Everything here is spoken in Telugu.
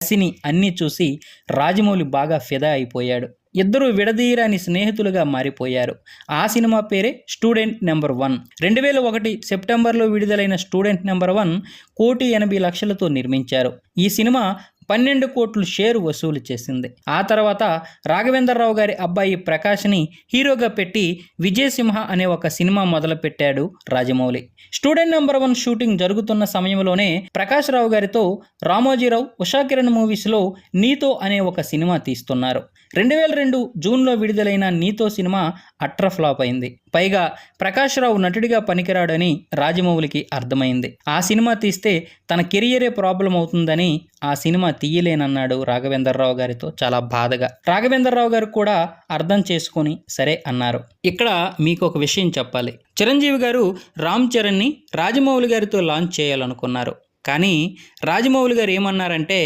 కసిని అన్నీ చూసి రాజమౌళి బాగా ఫిదా అయిపోయాడు. ఇద్దరూ విడదీయరాని స్నేహితులుగా మారిపోయారు. ఆ సినిమా పేరే స్టూడెంట్ నెంబర్ 1. 2001 సెప్టెంబర్లో విడుదలైన స్టూడెంట్ నెంబర్ 1 1,80,00,000తో నిర్మించారు. ఈ సినిమా 12 కోట్లు షేరు వసూలు చేసింది. ఆ తర్వాత రాఘవేంద్రరావు గారి అబ్బాయి ప్రకాష్ని హీరోగా పెట్టి విజయసింహ అనే ఒక సినిమా మొదలుపెట్టాడు రాజమౌళి. స్టూడెంట్ నెంబర్ 1 షూటింగ్ జరుగుతున్న సమయంలోనే ప్రకాష్ రావు గారితో రామోజీరావు, ఉషాకిరణ్ మూవీస్లో నీతో అనే ఒక సినిమా తీస్తున్నారు. 2002 జూన్లో విడుదలైన నీతో సినిమా అట్టర్ ఫ్లాప్ అయింది. పైగా ప్రకాష్ రావు నటుడిగా పనికిరాడని రాజమౌళికి అర్థమైంది. ఆ సినిమా తీస్తే తన కెరియరే ప్రాబ్లం అవుతుందని ఆ సినిమా తీయలేనన్నాడు రాఘవేంద్రరావు గారితో చాలా బాధగా. రాఘవేంద్రరావు గారు కూడా అర్థం చేసుకొని సరే అన్నారు. ఇక్కడ మీకు ఒక విషయం చెప్పాలి. చిరంజీవి గారు రామ్ చరణ్ని రాజమౌళి గారితో లాంచ్ చేయాలనుకున్నారు. కానీ రాజమౌళి గారు ఏమన్నారంటే